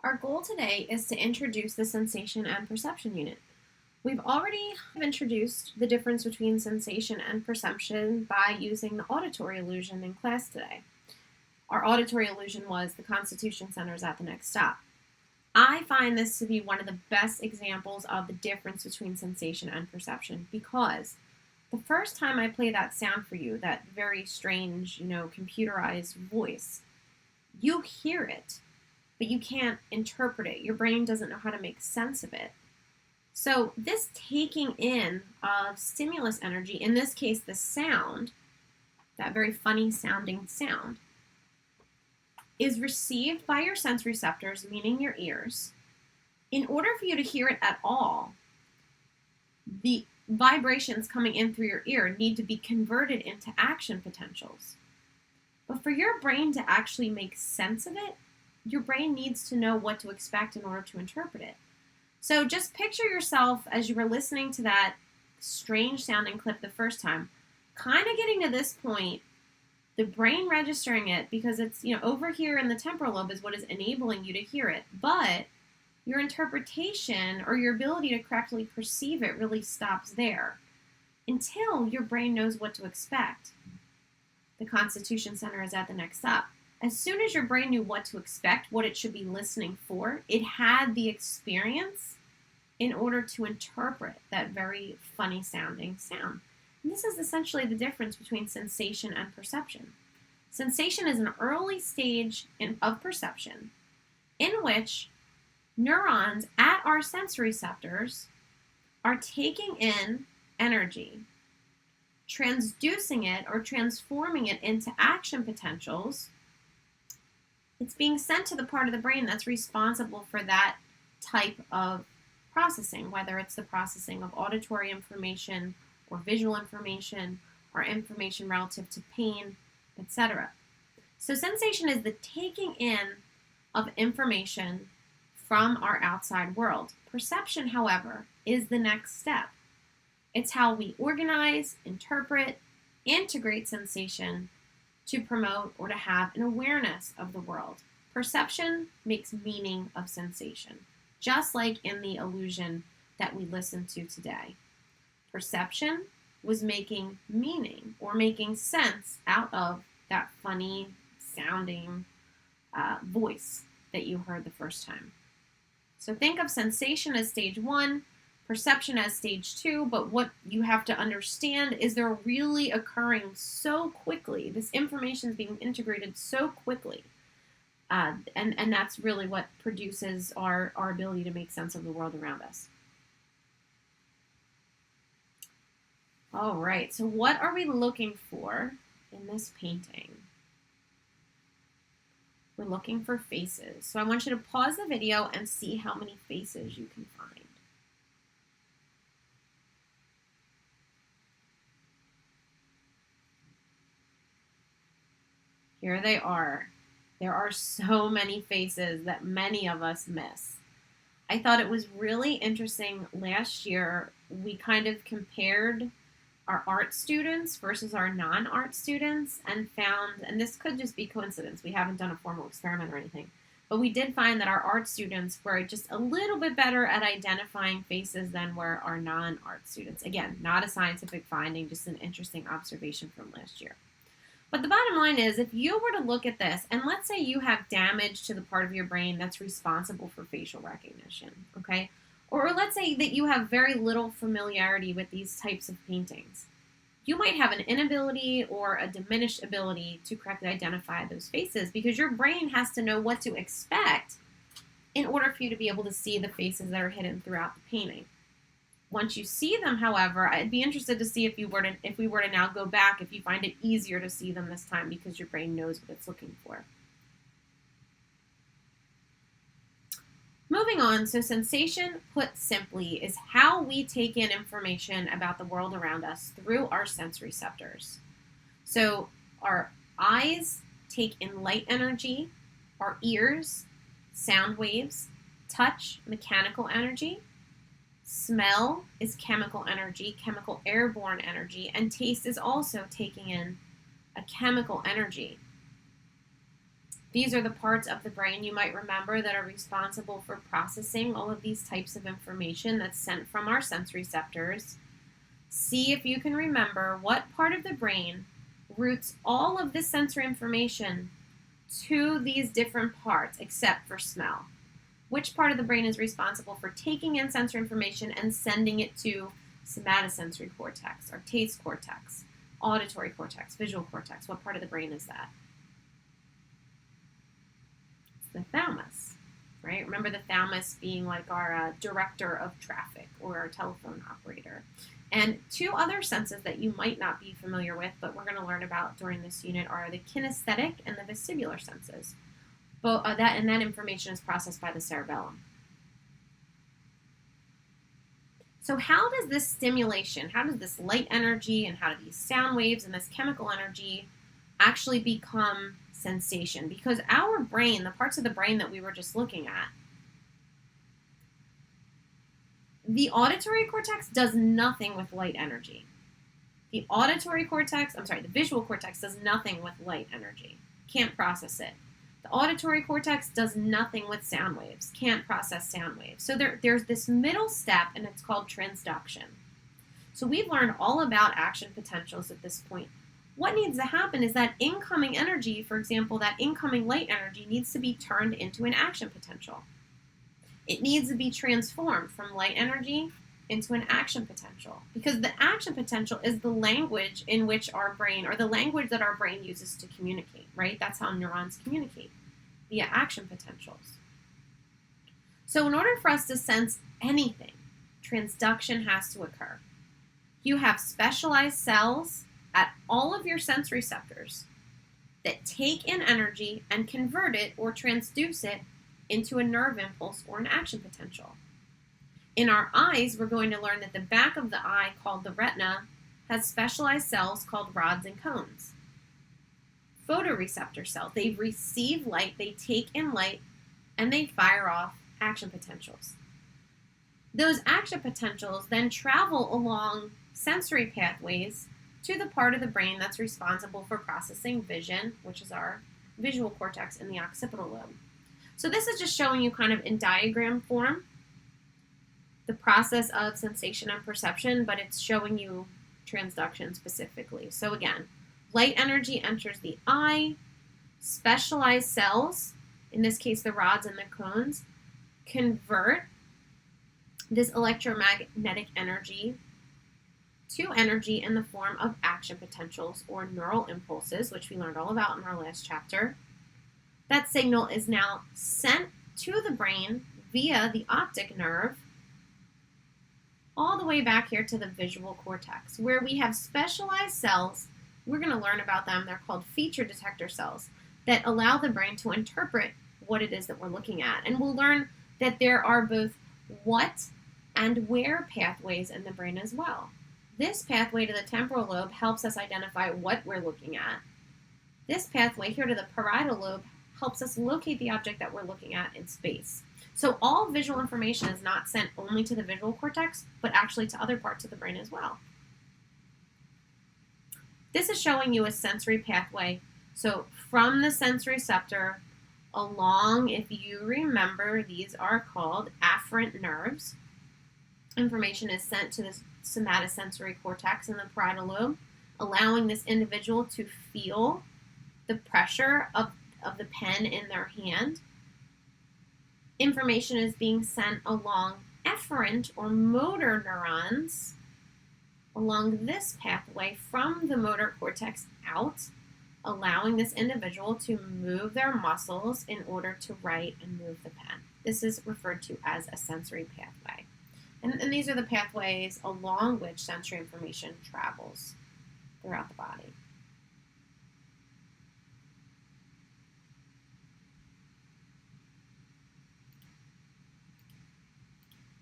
Our goal today is to introduce the sensation and perception unit. We've already introduced the difference between sensation and perception by using the auditory illusion in class today. Our auditory illusion was the Constitution Center is at the next stop. I find this to be one of the best examples of the difference between sensation and perception because the first time I play that sound for you, that very strange, computerized voice, you hear it, but you can't interpret it. Your brain doesn't know how to make sense of it. So this taking in of stimulus energy, in this case the sound, that very funny sounding sound, is received by your sense receptors, meaning your ears. In order for you to hear it at all, the vibrations coming in through your ear need to be converted into action potentials. But for your brain to actually make sense of it, your brain needs to know what to expect in order to interpret it. So just picture yourself as you were listening to that strange sounding clip the first time, kind of getting to this point, the brain registering it because it's, over here in the temporal lobe is what is enabling you to hear it. But your interpretation or your ability to correctly perceive it really stops there until your brain knows what to expect. The Constitution Center is at the next stop. As soon as your brain knew what to expect, what it should be listening for, it had the experience in order to interpret that very funny sounding sound. And this is essentially the difference between sensation and perception. Sensation is an early stage of perception in which neurons at our sensory receptors are taking in energy, transducing it or transforming it into action potentials. It's being sent to the part of the brain that's responsible for that type of processing, whether it's the processing of auditory information or visual information or information relative to pain, etc. So sensation is the taking in of information from our outside world. Perception, however, is the next step. It's how we organize, interpret, integrate sensation to promote or to have an awareness of the world. Perception makes meaning of sensation, just like in the illusion that we listened to today. Perception was making meaning or making sense out of that funny sounding voice that you heard the first time. So think of sensation as stage 1, perception as stage 2, but what you have to understand is they're really occurring so quickly. This information is being integrated so quickly. And that's really what produces our ability to make sense of the world around us. All right, so what are we looking for in this painting? We're looking for faces. So I want you to pause the video and see how many faces you can find. Here they are. There are so many faces that many of us miss. I thought it was really interesting last year. We kind of compared our art students versus our non-art students and found, and this could just be coincidence, we haven't done a formal experiment or anything, but we did find that our art students were just a little bit better at identifying faces than were our non-art students. Again, not a scientific finding, just an interesting observation from last year. But the bottom line is, if you were to look at this, and let's say you have damage to the part of your brain that's responsible for facial recognition, okay? Or let's say that you have very little familiarity with these types of paintings. You might have an inability or a diminished ability to correctly identify those faces because your brain has to know what to expect in order for you to be able to see the faces that are hidden throughout the painting. Once you see them, however, I'd be interested to see if we were to now go back, if you find it easier to see them this time because your brain knows what it's looking for. Moving on, so sensation, put simply, is how we take in information about the world around us through our sense receptors. So our eyes take in light energy, our ears, sound waves, touch, mechanical energy, smell is chemical energy, chemical airborne energy, and taste is also taking in a chemical energy. These are the parts of the brain you might remember that are responsible for processing all of these types of information that's sent from our sense receptors. See if you can remember what part of the brain routes all of this sensory information to these different parts except for smell. Which part of the brain is responsible for taking in sensory information and sending it to somatosensory cortex, or taste cortex, auditory cortex, visual cortex? What part of the brain is that? It's the thalamus, right? Remember the thalamus being like our director of traffic or our telephone operator. And two other senses that you might not be familiar with, but we're going to learn about during this unit, are the kinesthetic and the vestibular senses. That information is processed by the cerebellum. So how does this stimulation, how does this light energy and how do these sound waves and this chemical energy actually become sensation? Because our brain, the parts of the brain that we were just looking at, the auditory cortex does nothing with light energy. The visual cortex does nothing with light energy. Can't process it. The auditory cortex does nothing with sound waves. Can't process sound waves. So there's this middle step, and it's called transduction. So we've learned all about action potentials at this point. What needs to happen is that incoming energy, for example, that incoming light energy needs to be turned into an action potential. It needs to be transformed from light energy into an action potential, because the action potential is the language in which our brain, or the language that our brain uses to communicate, right? That's how neurons communicate, via action potentials. So in order for us to sense anything, transduction has to occur. You have specialized cells at all of your sense receptors that take in energy and convert it or transduce it into a nerve impulse or an action potential. In our eyes, we're going to learn that the back of the eye, called the retina, has specialized cells called rods and cones. Photoreceptor cells, they receive light, they take in light, and they fire off action potentials. Those action potentials then travel along sensory pathways to the part of the brain that's responsible for processing vision, which is our visual cortex in the occipital lobe. So this is just showing you kind of in diagram form the process of sensation and perception, but it's showing you transduction specifically. So again, light energy enters the eye, specialized cells, in this case the rods and the cones, convert this electromagnetic energy to energy in the form of action potentials or neural impulses, which we learned all about in our last chapter. That signal is now sent to the brain via the optic nerve all the way back here to the visual cortex, where we have specialized cells. We're going to learn about them. They're called feature detector cells that allow the brain to interpret what it is that we're looking at. And we'll learn that there are both what and where pathways in the brain as well. This pathway to the temporal lobe helps us identify what we're looking at. This pathway here to the parietal lobe helps us locate the object that we're looking at in space. So all visual information is not sent only to the visual cortex, but actually to other parts of the brain as well. This is showing you a sensory pathway. So from the sense receptor along, if you remember, these are called afferent nerves. Information is sent to the somatosensory cortex in the parietal lobe, allowing this individual to feel the pressure of the pen in their hand. Information is being sent along efferent or motor neurons along this pathway from the motor cortex out, allowing this individual to move their muscles in order to write and move the pen. This is referred to as a sensory pathway. And these are the pathways along which sensory information travels throughout the body.